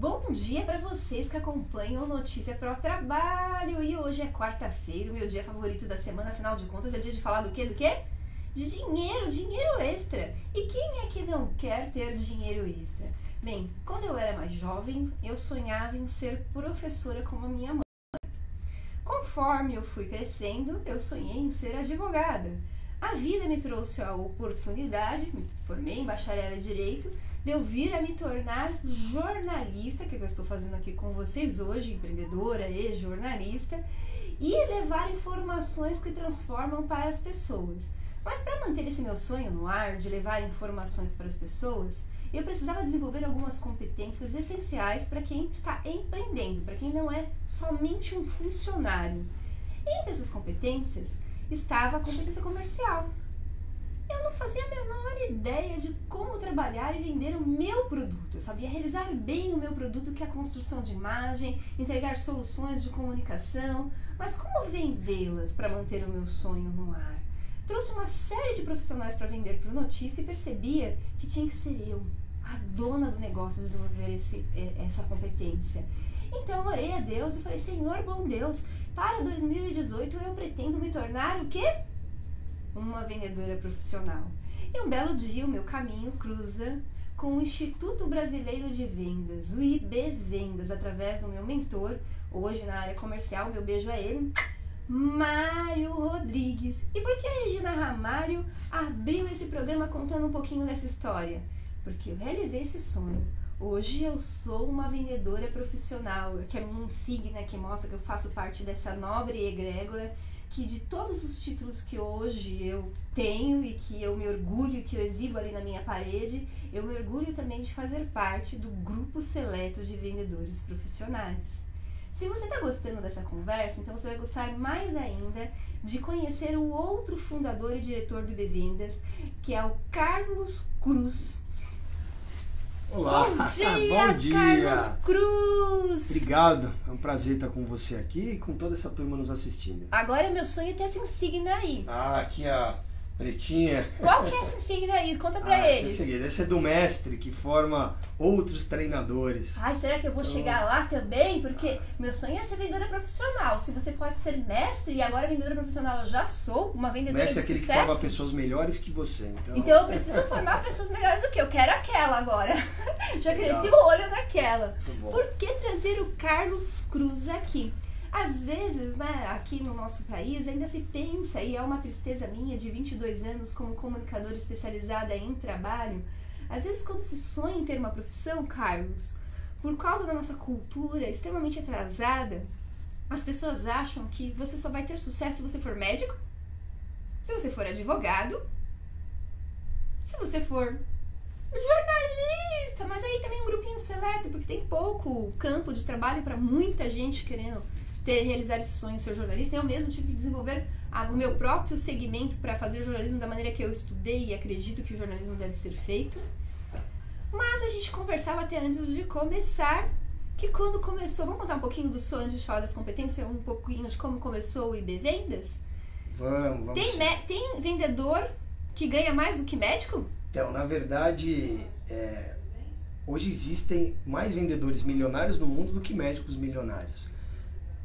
Bom dia para vocês que acompanham Notícia Pro Trabalho. E hoje é quarta-feira, o meu dia favorito da semana. Afinal de contas, é dia de falar do quê? Do quê? De dinheiro, dinheiro extra. E quem é que não quer ter dinheiro extra? Bem, quando eu era mais jovem, eu sonhava em ser professora como a minha mãe. Conforme eu fui crescendo, eu sonhei em ser advogada. A vida me trouxe a oportunidade, me formei em bacharel em Direito, de eu vir a me tornar jornalista, que eu estou fazendo aqui com vocês hoje, empreendedora e jornalista, e levar informações que transformam para as pessoas. Mas para manter esse meu sonho no ar, de levar informações para as pessoas, eu precisava desenvolver algumas competências essenciais para quem está empreendendo, para quem não é somente um funcionário. Entre essas competências estava a competência comercial. Eu não fazia a menor ideia de como trabalhar e vender o meu produto. Eu sabia realizar bem o meu produto, que é a construção de imagem, entregar soluções de comunicação, mas como vendê-las para manter o meu sonho no ar? Trouxe uma série de profissionais para vender para o Notícia e percebia que tinha que ser eu, a dona do negócio, desenvolver essa competência. Então orei a Deus e falei: Senhor bom Deus, para 2018 eu pretendo me tornar o quê? Uma vendedora profissional. E um belo dia o meu caminho cruza com o Instituto Brasileiro de Vendas, o IB Vendas, através do meu mentor, hoje na área comercial, meu beijo a ele, Mário Rodrigues. E por que a Regina Ramalho abriu esse programa contando um pouquinho dessa história? Porque eu realizei esse sonho. Hoje eu sou uma vendedora profissional, que é a minha insígnia, que mostra que eu faço parte dessa nobre egrégora, que de todos os títulos que hoje eu tenho e que eu me orgulho, que eu exibo ali na minha parede, eu me orgulho também de fazer parte do grupo seleto de vendedores profissionais. Se você está gostando dessa conversa, então você vai gostar mais ainda de conhecer o outro fundador e diretor do IB Vendas, que é o Carlos Cruz. Olá, bom dia, bom dia, Carlos Cruz! Obrigado, é um prazer estar com você aqui e com toda essa turma nos assistindo. Agora meu sonho é ter essa insígnia aí. Ah, aqui a pretinha. Qual que é essa insígnia aí? Conta pra eles. Esse é do mestre, que forma outros treinadores. Ai, será que eu vou chegar lá também? Porque meu sonho é ser vendedora profissional. Se você pode ser mestre, e agora vendedora profissional eu já sou, uma vendedora mestre de é aquele sucesso. que forma pessoas melhores que você. Então eu preciso formar pessoas melhores do que eu. Quero aquela agora. Já cresci o olho naquela. Por que trazer o Carlos Cruz aqui? Às vezes, né, aqui no nosso país ainda se pensa, e é uma tristeza minha de 22 anos como comunicadora especializada em trabalho, às vezes quando se sonha em ter uma profissão, Carlos, por causa da nossa cultura extremamente atrasada, as pessoas acham que você só vai ter sucesso se você for médico, se você for advogado, se você for jornalista, mas aí também um grupinho seleto, porque tem pouco campo de trabalho para muita gente querendo realizar esse sonho, ser jornalista. Eu mesmo tive que desenvolver o meu próprio segmento para fazer jornalismo da maneira que eu estudei e acredito que o jornalismo deve ser feito. Mas a gente conversava até antes de começar, que quando começou, vamos contar um pouquinho do sonho antes de falar das competências, um pouquinho de como começou o IB Vendas? Vamos tem vendedor que ganha mais do que médico? Então, na verdade, hoje existem mais vendedores milionários no mundo do que médicos milionários.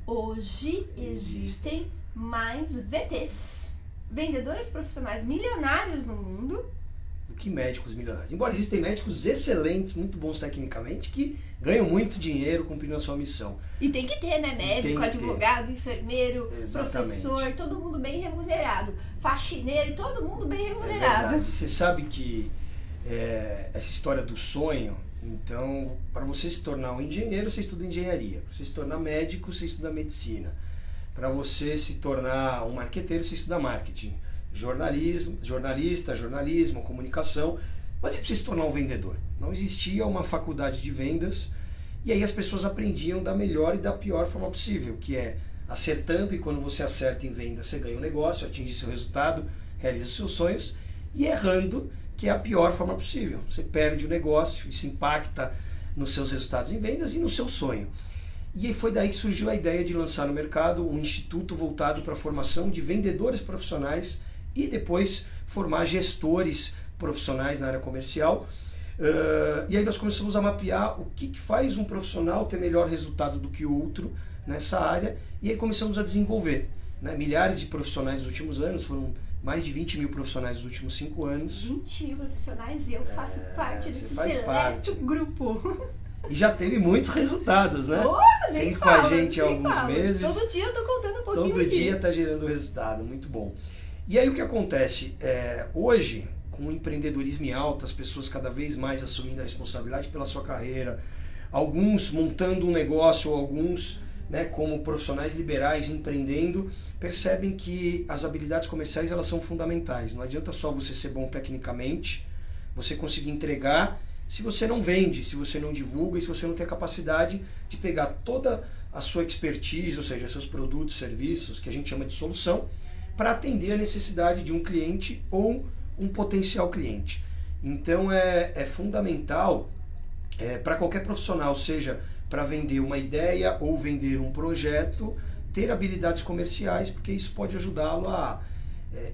Hoje existem mais VPs, vendedores profissionais milionários no mundo, do que médicos milionários. Embora existem médicos excelentes, muito bons tecnicamente, que ganham muito dinheiro cumprindo a sua missão. E tem que ter, né? Médico, advogado, enfermeiro, professor, todo mundo bem remunerado. Faxineiro, todo mundo bem remunerado. É verdade. Você sabe que essa história do sonho, então, para você se tornar um engenheiro, você estuda engenharia. Para você se tornar médico, você estuda medicina. Para você se tornar um marqueteiro, você estuda marketing. Jornalismo, comunicação. Mas e para você se tornar um vendedor? Não existia uma faculdade de vendas, e aí as pessoas aprendiam da melhor e da pior forma possível, que é acertando, e quando você acerta em venda, você ganha um negócio, atinge seu resultado, realiza os seus sonhos, e errando, que é a pior forma possível. Você perde o negócio, isso impacta nos seus resultados em vendas e no seu sonho. E foi daí que surgiu a ideia de lançar no mercado um instituto voltado para a formação de vendedores profissionais e depois formar gestores profissionais na área comercial, E aí nós começamos a mapear o que faz um profissional ter melhor resultado do que o outro nessa área, e aí começamos a desenvolver, né? Milhares de profissionais nos últimos anos, foram mais de 20 mil profissionais nos últimos 5 anos. 20 mil profissionais e eu faço parte desse seleto grupo. E já teve muitos resultados, né? Tem com a gente há alguns meses. Todo dia eu tô contando um pouquinho. Todo dia está gerando resultado, muito bom. E aí o que acontece? Hoje, com o empreendedorismo em alta, as pessoas cada vez mais assumindo a responsabilidade pela sua carreira, alguns montando um negócio, alguns, né, como profissionais liberais empreendendo, percebem que as habilidades comerciais elas são fundamentais. Não adianta só você ser bom tecnicamente, você conseguir entregar, se você não vende, se você não divulga e se você não tem a capacidade de pegar toda a sua expertise, ou seja, seus produtos, serviços, que a gente chama de solução, para atender a necessidade de um cliente ou um potencial cliente. Então é fundamental para qualquer profissional, seja para vender uma ideia ou vender um projeto, ter habilidades comerciais, porque isso pode ajudá-lo a,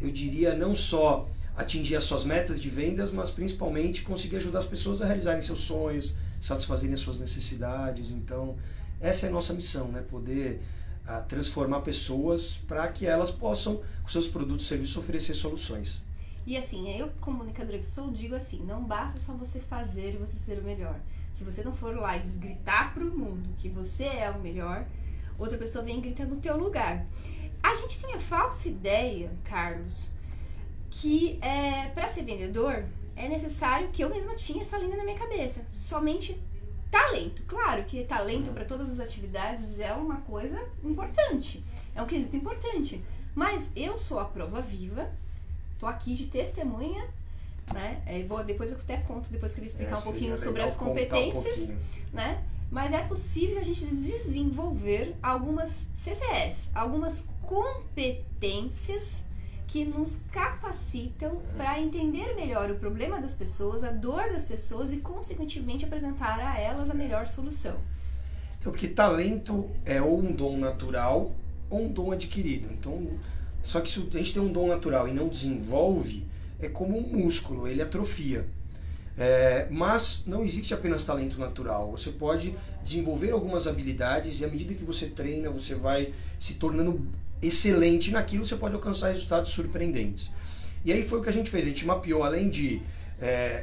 eu diria, não só atingir as suas metas de vendas, mas principalmente conseguir ajudar as pessoas a realizarem seus sonhos, satisfazerem as suas necessidades. Então essa é a nossa missão, né? Poder transformar pessoas para que elas possam, com seus produtos e serviços, oferecer soluções. E assim, eu, comunicadora que sou, digo assim, não basta só você fazer e você ser o melhor. Se você não for lá e gritar pro mundo que você é o melhor, outra pessoa vem e grita no teu lugar. A gente tem a falsa ideia, Carlos, que para ser vendedor é necessário, que eu mesma tinha essa linha na minha cabeça, somente talento. Claro que talento para todas as atividades é uma coisa importante, é um quesito importante, mas eu sou a prova viva, tô aqui de testemunha, né? Depois eu até conto, depois que ele explicar um pouquinho sobre as competências, né? Mas é possível a gente desenvolver algumas CCS, algumas competências que nos capacitam para entender melhor o problema das pessoas, a dor das pessoas e, consequentemente, apresentar a elas a melhor solução. Então, porque talento é ou um dom natural ou um dom adquirido. Então, só que se a gente tem um dom natural e não desenvolve, é como um músculo, ele atrofia. Mas não existe apenas talento natural. Você pode desenvolver algumas habilidades e à medida que você treina, você vai se tornando excelente naquilo, você pode alcançar resultados surpreendentes. E aí foi o que a gente fez. A gente mapeou, além de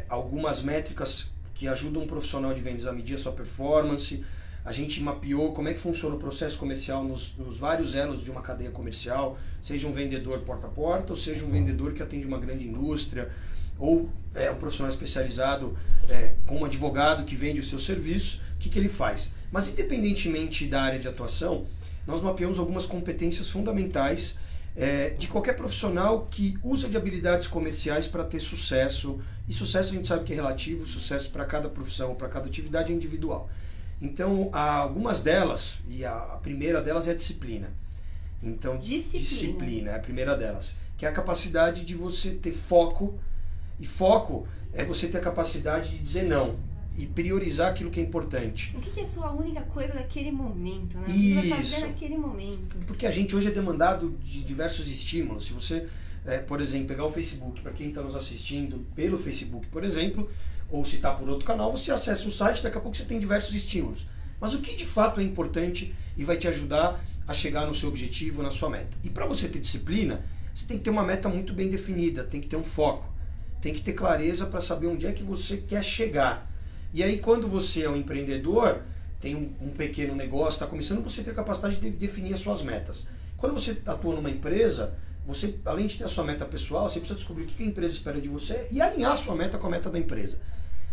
algumas métricas que ajudam um profissional de vendas a medir a sua performance, a gente mapeou como é que funciona o processo comercial nos vários elos de uma cadeia comercial, seja um vendedor porta a porta, ou seja um vendedor que atende uma grande indústria, ou um profissional especializado como advogado que vende o seu serviço, o que ele faz. Mas independentemente da área de atuação, nós mapeamos algumas competências fundamentais de qualquer profissional que usa de habilidades comerciais para ter sucesso. E sucesso a gente sabe que é relativo, sucesso para cada profissão, para cada atividade é individual. Então, algumas delas, e a primeira delas é a disciplina. Então, disciplina é a primeira delas, que é a capacidade de você ter foco, e foco é você ter a capacidade de dizer não e priorizar aquilo que é importante. O que é a sua única coisa naquele momento, né? O que você vai fazer naquele momento? Porque a gente hoje é demandado de diversos estímulos. Se você, por exemplo, pegar o Facebook, para quem está nos assistindo pelo Facebook, por exemplo, ou se está por outro canal, você acessa um site, daqui a pouco você tem diversos estímulos. Mas o que de fato é importante e vai te ajudar a chegar no seu objetivo, na sua meta? E para você ter disciplina, você tem que ter uma meta muito bem definida, tem que ter um foco, tem que ter clareza para saber onde é que você quer chegar. E aí quando você é um empreendedor, tem um pequeno negócio, está começando, você tem a capacidade de definir as suas metas. Quando você atua numa empresa, você, além de ter a sua meta pessoal, você precisa descobrir o que a empresa espera de você e alinhar a sua meta com a meta da empresa.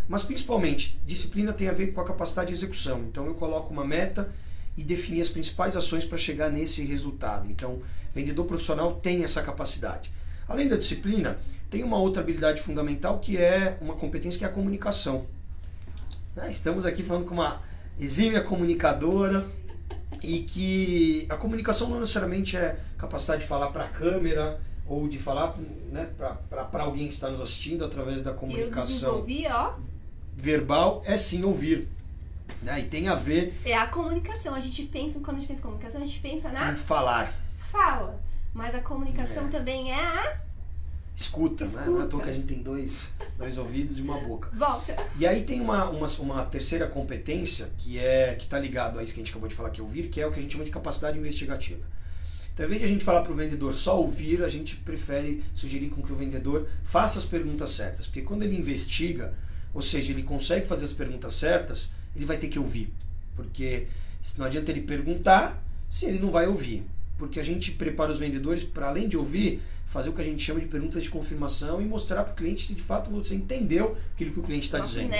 Mas principalmente, disciplina tem a ver com a capacidade de execução. Então eu coloco uma meta e definir as principais ações para chegar nesse resultado. Então, vendedor profissional tem essa capacidade. Além da disciplina, tem uma outra habilidade fundamental que é uma competência que é a comunicação. Estamos aqui falando com uma exímia comunicadora e que a comunicação não necessariamente é capacidade de falar para a câmera ou de falar, né, para alguém que está nos assistindo através da comunicação. Eu desenvolvi, verbal, é sim ouvir. E tem a ver... É a comunicação. A gente pensa, quando a gente pensa em comunicação, a gente pensa na... Em falar. Fala. Mas a comunicação também é a... escuta, né? Não é à toa que a gente tem dois ouvidos e uma boca. Volta. E aí tem uma terceira competência que está ligado a isso que a gente acabou de falar, que é ouvir, que é o que a gente chama de capacidade investigativa. Então, ao invés de a gente falar para o vendedor só ouvir, a gente prefere sugerir com que o vendedor faça as perguntas certas. Porque quando ele investiga, ou seja, ele consegue fazer as perguntas certas, ele vai ter que ouvir. Porque não adianta ele perguntar se ele não vai ouvir. Porque a gente prepara os vendedores para, além de ouvir, fazer o que a gente chama de perguntas de confirmação e mostrar para o cliente se de fato você entendeu aquilo que o cliente está dizendo.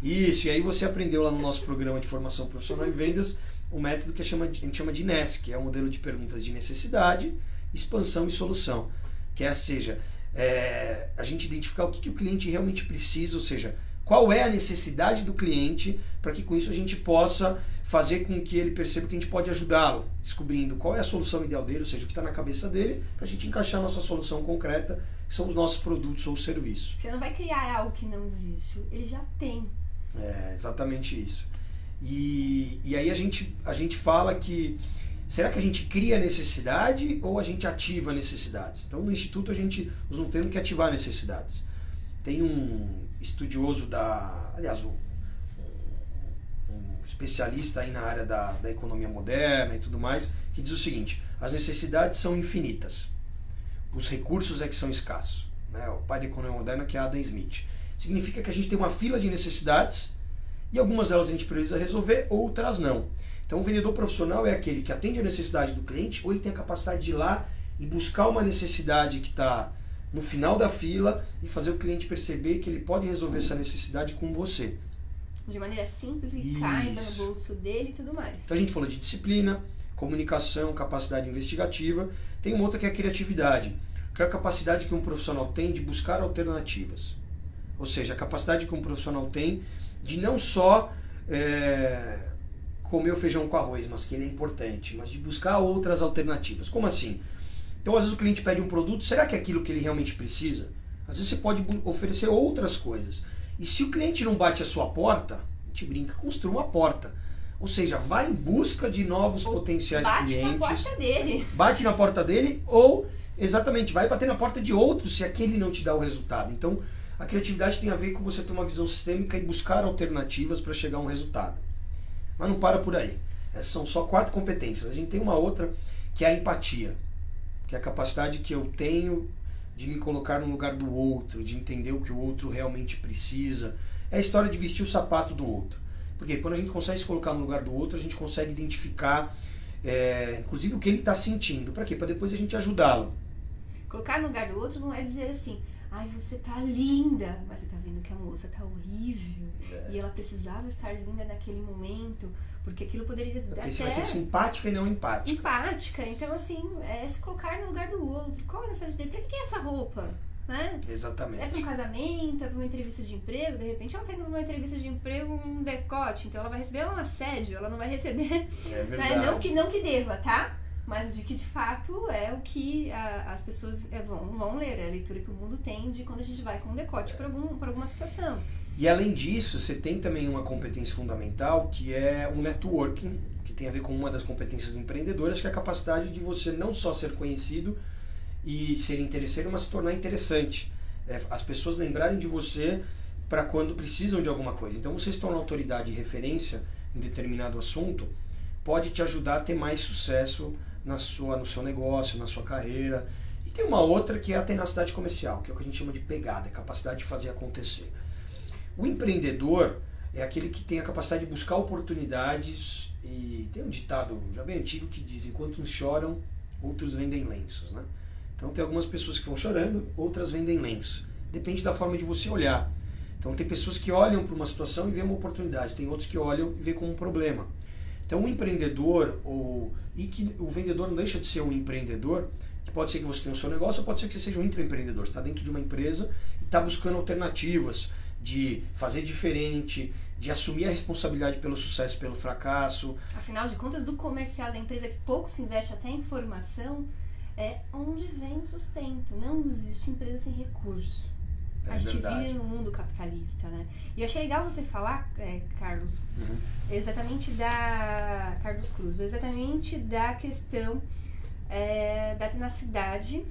Isso, e aí você aprendeu lá no nosso programa de formação profissional em vendas o método que a gente chama de NES, que é o modelo de perguntas de necessidade, expansão e solução. Que é, seja, a gente identificar o que o cliente realmente precisa, ou seja, qual é a necessidade do cliente, para que com isso a gente possa fazer com que ele perceba que a gente pode ajudá-lo, descobrindo qual é a solução ideal dele, ou seja, o que está na cabeça dele, para a gente encaixar a nossa solução concreta, que são os nossos produtos ou serviços. Você não vai criar algo que não existe, ele já tem. É exatamente isso. E aí a gente fala que será que a gente cria necessidade ou a gente ativa necessidades? Então no Instituto a gente usa um termo que é ativar necessidades. Tem um estudioso aliás, um especialista aí na área da economia moderna e tudo mais, que diz o seguinte: as necessidades são infinitas, os recursos é que são escassos. Né? O pai da economia moderna, que é Adam Smith. Significa que a gente tem uma fila de necessidades e algumas delas a gente precisa resolver, outras não. Então o vendedor profissional é aquele que atende a necessidade do cliente, ou ele tem a capacidade de ir lá e buscar uma necessidade que está no final da fila e fazer o cliente perceber que ele pode resolver essa necessidade com você. De maneira simples e caiba no bolso dele e tudo mais. Então a gente falou de disciplina, comunicação, capacidade investigativa. Tem uma outra que é a criatividade, que é a capacidade que um profissional tem de buscar alternativas. Ou seja, a capacidade que um profissional tem de não só comer o feijão com arroz, mas que ele é importante, mas de buscar outras alternativas. Como assim? Então, às vezes o cliente pede um produto, será que é aquilo que ele realmente precisa? Às vezes você pode oferecer outras coisas. E se o cliente não bate a sua porta, a gente brinca, construa uma porta. Ou seja, vai em busca de novos potenciais clientes. Bate na porta dele. Bate na porta dele ou, exatamente, vai bater na porta de outros se aquele não te dá o resultado. Então, a criatividade tem a ver com você ter uma visão sistêmica e buscar alternativas para chegar a um resultado. Mas não para por aí. Essas são só 4 competências. A gente tem uma outra que é a empatia, que é a capacidade que eu tenho de me colocar no lugar do outro, de entender o que o outro realmente precisa. É a história de vestir o sapato do outro. Porque quando a gente consegue se colocar no lugar do outro, a gente consegue identificar, inclusive, o que ele está sentindo. Para quê? Para depois a gente ajudá-lo. Colocar no lugar do outro não é dizer assim: ai, você tá linda, mas você tá vendo que a moça tá horrível e ela precisava estar linda naquele momento, porque aquilo poderia porque até... você vai ser simpática e não empática. Empática, então assim, é se colocar no lugar do outro. Qual é a necessidade dele? Pra que é essa roupa? Né? Exatamente. É para um casamento, é para uma entrevista de emprego, de repente ela tem numa entrevista de emprego um decote, então ela vai receber um assédio, ela não vai receber... É verdade. Né? Não que deva, tá? Mas de que de fato é o que as pessoas vão ler, é a leitura que o mundo tem de quando a gente vai com um decote para alguma situação. E além disso, você tem também uma competência fundamental que é o networking, que tem a ver com uma das competências empreendedoras, que é a capacidade de você não só ser conhecido e ser interesseiro, mas se tornar interessante. As pessoas lembrarem de você para quando precisam de alguma coisa. Então você se torna autoridade e referência em determinado assunto pode te ajudar a ter mais sucesso no seu negócio, na sua carreira. E tem uma outra que é a tenacidade comercial, que é o que a gente chama de pegada, a capacidade de fazer acontecer. O empreendedor é aquele que tem a capacidade de buscar oportunidades, e tem um ditado já bem antigo que diz: enquanto uns choram, outros vendem lenços, né? Então tem algumas pessoas que vão chorando, outras vendem lenço. Depende da forma de você olhar. Então tem pessoas que olham para uma situação e veem uma oportunidade, tem outros que olham e veem como um problema. Então o empreendedor, e que o vendedor não deixa de ser um empreendedor, que pode ser que você tenha o seu negócio, ou pode ser que você seja um intraempreendedor. Você está dentro de uma empresa e está buscando alternativas de fazer diferente, de assumir a responsabilidade pelo sucesso e pelo fracasso. Afinal de contas, do comercial da empresa, que pouco se investe até em formação, é onde vem o sustento. Não existe empresa sem recurso. A gente vive no mundo capitalista, né? E eu achei legal você falar, Carlos, exatamente Carlos Cruz, exatamente da questão da tenacidade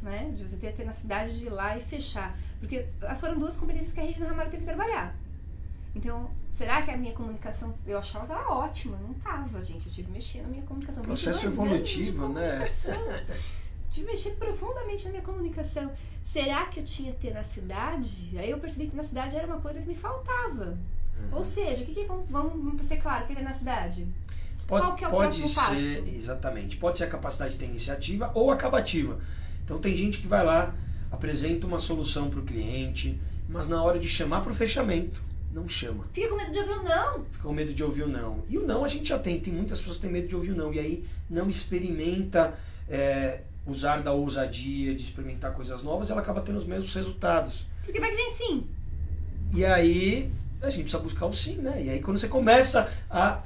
né? De você ter a tenacidade de ir lá e fechar. Porque foram 2 competências que a Regina Ramalho teve que trabalhar. Então, será que a minha comunicação, eu achava que ela tava ótima? Não tava, gente. Eu tive que mexer na minha comunicação. Processo evolutivo, né? Tive que mexer profundamente na minha comunicação. Será que eu tinha tenacidade? Aí eu percebi que tenacidade era uma coisa que me faltava. Ou seja, o que vamos ser claro, o que é tenacidade? Qual que é o próximo passo? Pode ser, exatamente. Pode ser a capacidade de ter iniciativa ou acabativa. Então tem gente que vai lá, apresenta uma solução para o cliente, mas na hora de chamar para o fechamento, não chama. Fica com medo de ouvir o não. Fica com medo de ouvir o não. E o não a gente já tem muitas pessoas que têm medo de ouvir o não. E aí não experimenta usar da ousadia, de experimentar coisas novas, e ela acaba tendo os mesmos resultados. Porque vai que vem sim. E aí a gente precisa buscar o sim, né? E aí quando você começa a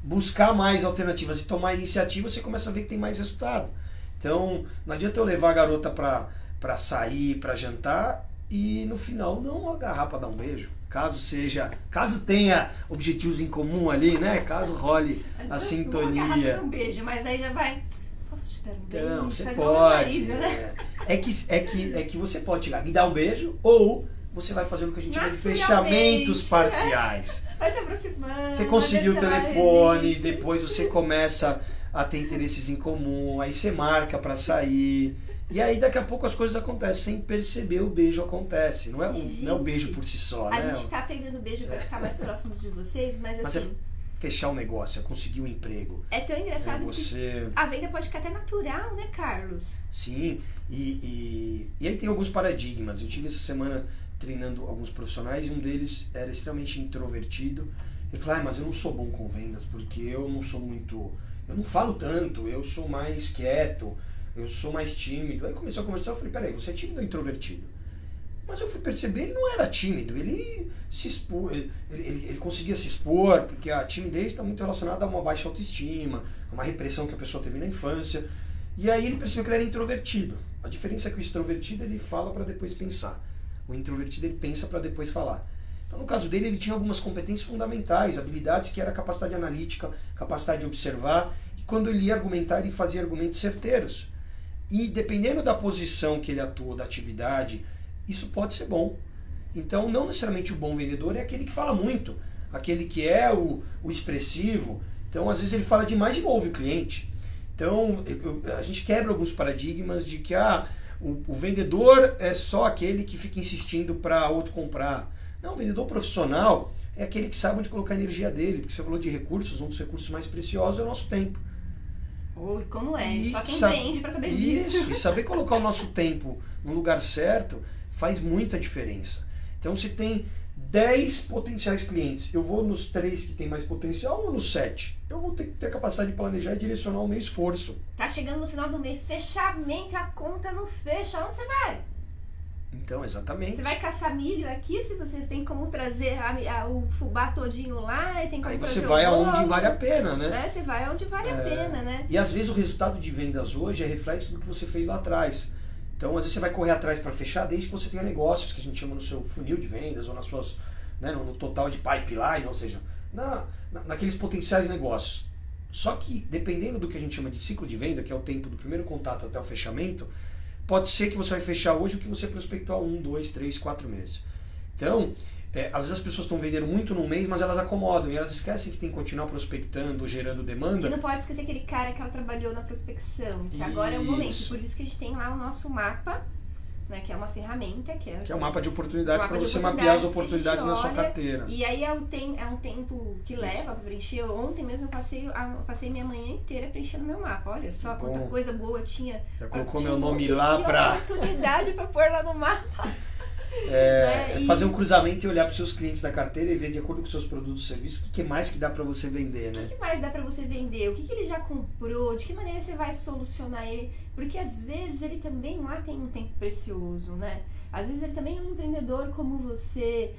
buscar mais alternativas e tomar iniciativa, você começa a ver que tem mais resultado. Então, não adianta eu levar a garota pra sair, pra jantar, e no final não agarrar pra dar um beijo. Caso tenha objetivos em comum ali, né? Caso role a sintonia. Não agarrar pra dar um beijo, mas aí já vai... Posso te dar um beijo? Então, você pode. Né? É que você pode chegar e dar um beijo, ou você vai fazer o que a gente chama de fechamentos parciais. Vai se aproximando. Você conseguiu o telefone, depois você começa a ter interesses em comum, aí você marca pra sair. E aí daqui a pouco as coisas acontecem, sem perceber o beijo acontece. Não é o beijo por si só, né? A gente tá pegando beijo pra ficar mais próximos de vocês, mas assim... fechar um negócio, é conseguir um emprego. É tão engraçado que a venda pode ficar até natural, né, Carlos? Sim, e aí tem alguns paradigmas. Eu tive essa semana treinando alguns profissionais e um deles era extremamente introvertido. Ele falou, mas eu não sou bom com vendas porque eu não sou muito... Eu não falo tanto, eu sou mais quieto, eu sou mais tímido. Aí começou a conversar, eu falei, peraí, você é tímido ou introvertido? Mas eu fui perceber, ele não era tímido, ele se expor, ele conseguia se expor, porque a timidez está muito relacionada a uma baixa autoestima, a uma repressão que a pessoa teve na infância. E aí ele percebeu que ele era introvertido. A diferença é que o extrovertido ele fala para depois pensar. O introvertido ele pensa para depois falar. Então no caso dele ele tinha algumas competências fundamentais, habilidades que era a capacidade analítica, capacidade de observar, e quando ele ia argumentar ele fazia argumentos certeiros. E dependendo da posição que ele atuou, da atividade, isso pode ser bom. Então não necessariamente o bom vendedor é aquele que fala muito, aquele que é o expressivo. Então às vezes ele fala demais e não ouve o cliente. Então a gente quebra alguns paradigmas de que o vendedor é só aquele que fica insistindo para outro comprar. Não, o vendedor profissional é aquele que sabe onde colocar a energia dele, porque você falou de recursos, um dos recursos mais preciosos é o nosso tempo. Oi, como é? Só quem empreende para saber disso. Isso, e saber colocar o nosso tempo no lugar certo faz muita diferença. Então se tem 10 potenciais clientes, eu vou nos 3 que tem mais potencial ou nos 7? Eu vou ter que ter a capacidade de planejar e direcionar o meu esforço. Tá chegando no final do mês, fechamento, a conta não fecha, onde você vai? Então, exatamente. Você vai caçar milho aqui, se você tem como trazer o fubá todinho lá, e tem como aí trazer você vai o bolo, aonde vale a pena, né? Você vai aonde vale a pena, né? E às vezes o resultado de vendas hoje é reflexo do que você fez lá atrás. Então, às vezes você vai correr atrás para fechar desde que você tenha negócios, que a gente chama no seu funil de vendas, ou nas suas, né, no total de pipeline, ou seja, naqueles potenciais negócios. Só que, dependendo do que a gente chama de ciclo de venda, que é o tempo do primeiro contato até o fechamento, pode ser que você vai fechar hoje o que você prospectou há 1, 2, 3, 4 meses. Então, às vezes as pessoas estão vendendo muito num mês, mas elas acomodam e elas esquecem que tem que continuar prospectando, gerando demanda. E não pode esquecer aquele cara que ela trabalhou na prospecção, que agora é o momento. Por isso que a gente tem lá o nosso mapa, né, que é uma ferramenta. Que é um mapa de oportunidades para você mapear as oportunidades na sua carteira. E aí é um tempo que leva para preencher. Ontem mesmo eu passei minha manhã inteira preenchendo meu mapa. Olha só quanta coisa boa eu tinha. Já colocou meu nome lá para... oportunidade para pôr lá no mapa. Fazer um cruzamento e olhar para os seus clientes da carteira e ver de acordo com os seus produtos e serviços o que mais que dá para você vender, né? O que mais dá para você vender? O que ele já comprou? De que maneira você vai solucionar ele? Porque às vezes ele também lá tem um tempo precioso, né? Às vezes ele também é um empreendedor como você,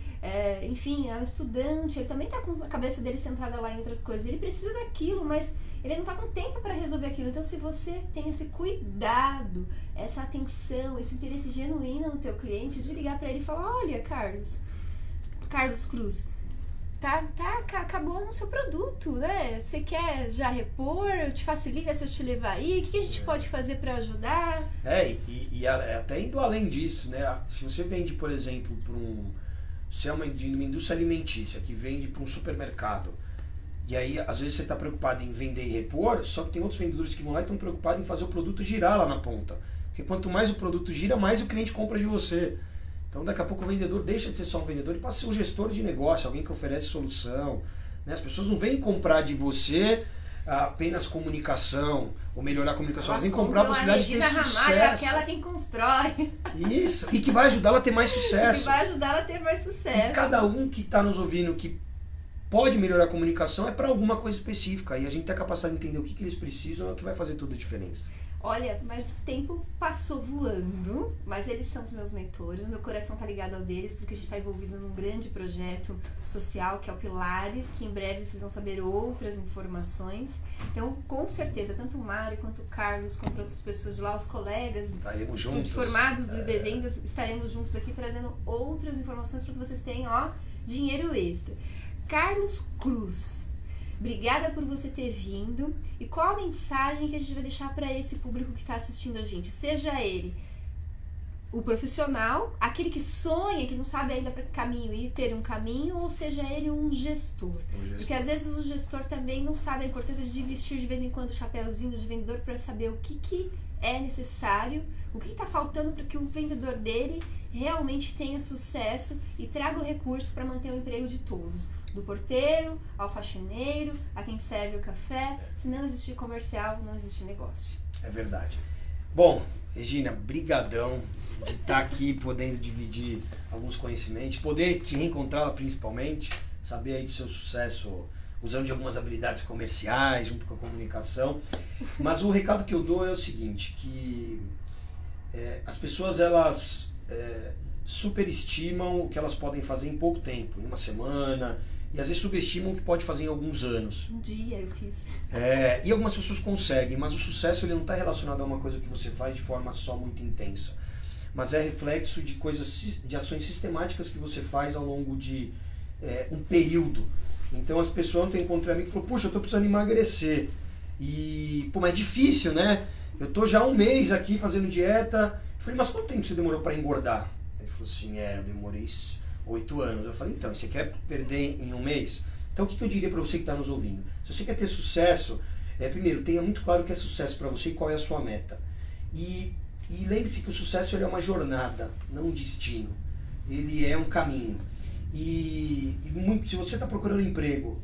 enfim, é um estudante, ele também está com a cabeça dele centrada lá em outras coisas. Ele precisa daquilo, mas ele não está com tempo para resolver aquilo. Então, se você tem esse cuidado, essa atenção, esse interesse genuíno no teu cliente, de ligar para ele e falar, olha, Carlos Cruz, acabou no seu produto, né? Você quer já repor? Te facilita se eu te levar aí? O que a gente pode fazer para ajudar? Até indo além disso, né? Se você vende, por exemplo, se é uma indústria alimentícia que vende para um supermercado, e aí às vezes você está preocupado em vender e repor, só que tem outros vendedores que vão lá e estão preocupados em fazer o produto girar lá na ponta. Porque quanto mais o produto gira, mais o cliente compra de você. Então daqui a pouco o vendedor deixa de ser só um vendedor e passa a ser um gestor de negócio, alguém que oferece solução. Né? As pessoas não vêm comprar de você apenas comunicação, ou melhorar a comunicação, elas vêm comprar a possibilidade de ter sucesso. É aquela quem constrói. Isso, e que vai ajudar ela a ter mais sucesso. Que vai ajudar ela a ter mais sucesso. E cada um que está nos ouvindo que pode melhorar a comunicação é para alguma coisa específica. E a gente tem a capacidade de entender o que eles precisam, é o que vai fazer toda a diferença. Olha, mas o tempo passou voando, mas eles são os meus mentores, o meu coração tá ligado ao deles, porque a gente está envolvido num grande projeto social, que é o Pilares, que em breve vocês vão saber outras informações. Então, com certeza, tanto o Mário, quanto o Carlos, quanto outras pessoas de lá, os colegas formados do IB Vendas, estaremos juntos aqui trazendo outras informações para que vocês tenham, dinheiro extra. Carlos Cruz, obrigada por você ter vindo. E qual a mensagem que a gente vai deixar para esse público que está assistindo a gente? Seja ele o profissional, aquele que sonha, que não sabe ainda para que caminho ir, ter um caminho, ou seja ele um gestor. Porque às vezes o gestor também não sabe a importância de vestir de vez em quando o chapéuzinho de vendedor para saber o que é necessário, o que está faltando para que o vendedor dele realmente tenha sucesso e traga o recurso para manter o emprego de todos. Do porteiro, ao faxineiro, a quem serve o café. Se não existir comercial, não existe negócio. É verdade. Bom, Regina, brigadão de estar aqui podendo dividir alguns conhecimentos, poder te reencontrá-la principalmente, saber aí do seu sucesso usando de algumas habilidades comerciais junto com a comunicação. Mas o recado que eu dou é o seguinte, que as pessoas elas superestimam o que elas podem fazer em pouco tempo, em uma semana, e às vezes subestimam o que pode fazer em alguns anos. Um dia eu fiz. E algumas pessoas conseguem, mas o sucesso ele não está relacionado a uma coisa que você faz de forma só muito intensa, mas é reflexo de de ações sistemáticas que você faz ao longo de um período. Então as pessoas ontem encontrei um amigo que falou, puxa, eu estou precisando emagrecer. E, mas é difícil, né? Eu estou já há um mês aqui fazendo dieta. Eu falei, mas quanto tempo você demorou para engordar? Ele falou assim, eu demorei 8 anos. Eu falei, então, você quer perder em um mês? Então o que eu diria para você que está nos ouvindo? Se você quer ter sucesso, primeiro, tenha muito claro o que é sucesso para você e qual é a sua meta. E lembre-se que o sucesso ele é uma jornada, não um destino. Ele é um caminho. Se você está procurando emprego,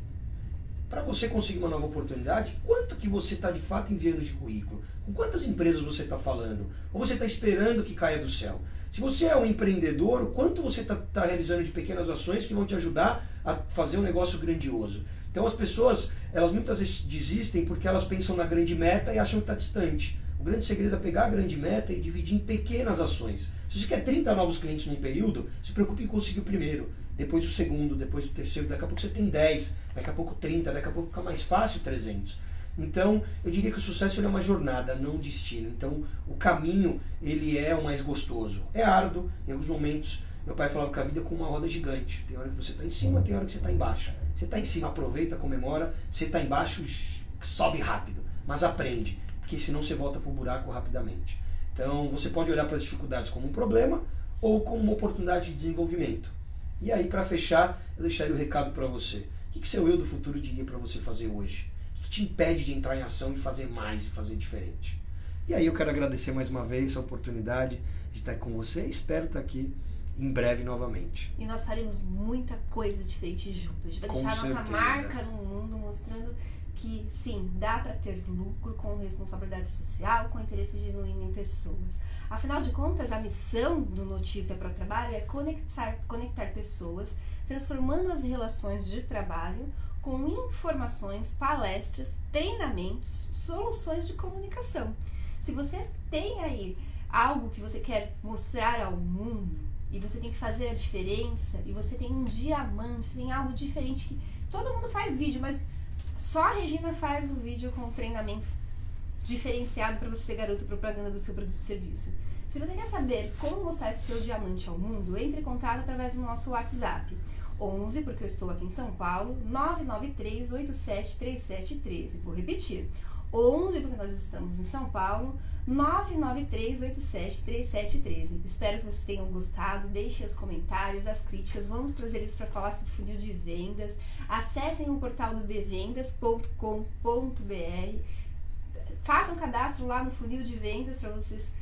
para você conseguir uma nova oportunidade, quanto que você está de fato enviando de currículo? Com quantas empresas você está falando? Ou você está esperando que caia do céu? Se você é um empreendedor, o quanto você está realizando de pequenas ações que vão te ajudar a fazer um negócio grandioso? Então as pessoas, elas muitas vezes desistem porque elas pensam na grande meta e acham que está distante. O grande segredo é pegar a grande meta e dividir em pequenas ações. Se você quer 30 novos clientes num período, se preocupe em conseguir o primeiro, depois o segundo, depois o terceiro, daqui a pouco você tem 10, daqui a pouco 30, daqui a pouco fica mais fácil 300. Então, eu diria que o sucesso ele é uma jornada, não um destino. Então, o caminho, ele é o mais gostoso. É árduo, em alguns momentos, meu pai falava que a vida é como uma roda gigante. Tem hora que você está em cima, tem hora que você está embaixo. Você está em cima, aproveita, comemora. Você está embaixo, sobe rápido. Mas aprende, porque senão você volta para o buraco rapidamente. Então, você pode olhar para as dificuldades como um problema ou como uma oportunidade de desenvolvimento. E aí, para fechar, eu deixaria o recado para você. O que seu eu do futuro diria para você fazer hoje? O que te impede de entrar em ação e fazer mais, e fazer diferente? E aí eu quero agradecer mais uma vez a oportunidade de estar com você e espero estar aqui em breve novamente. E nós faremos muita coisa diferente juntos. A gente vai deixar a nossa marca no mundo, mostrando que sim, dá para ter lucro com responsabilidade social, com interesse genuíno em pessoas. Afinal de contas, a missão do Notícia para o Trabalho é conectar pessoas, transformando as relações de trabalho com informações, palestras, treinamentos, soluções de comunicação. Se você tem aí algo que você quer mostrar ao mundo e você tem que fazer a diferença e você tem um diamante, tem algo diferente que todo mundo faz vídeo, mas só a Regina faz o vídeo com treinamento diferenciado para você ser garoto propaganda do seu produto e serviço. Se você quer saber como mostrar esse seu diamante ao mundo, entre em contato através do nosso WhatsApp. 11, porque eu estou aqui em São Paulo, 993-873713. Vou repetir. 11, porque nós estamos em São Paulo, 993-873713. Espero que vocês tenham gostado. Deixem os comentários, as críticas. Vamos trazer isso para falar sobre funil de vendas. Acessem o portal do bvendas.com.br. Façam cadastro lá no funil de vendas para vocês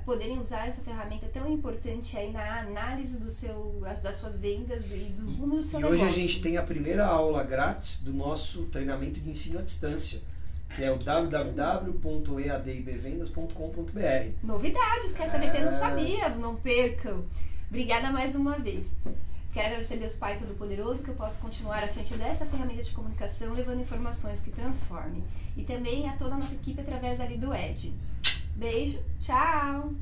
poderem usar essa ferramenta tão importante aí na análise das suas vendas e do rumo do seu negócio. E hoje a gente tem a primeira aula grátis do nosso treinamento de ensino à distância, que é o www.eadibvendas.com.br. Novidades, quer saber que eu não sabia, não percam. Obrigada mais uma vez. Quero agradecer a Deus Pai Todo-Poderoso que eu possa continuar à frente dessa ferramenta de comunicação, levando informações que transformem. E também a toda a nossa equipe através ali do Ed. Beijo, tchau!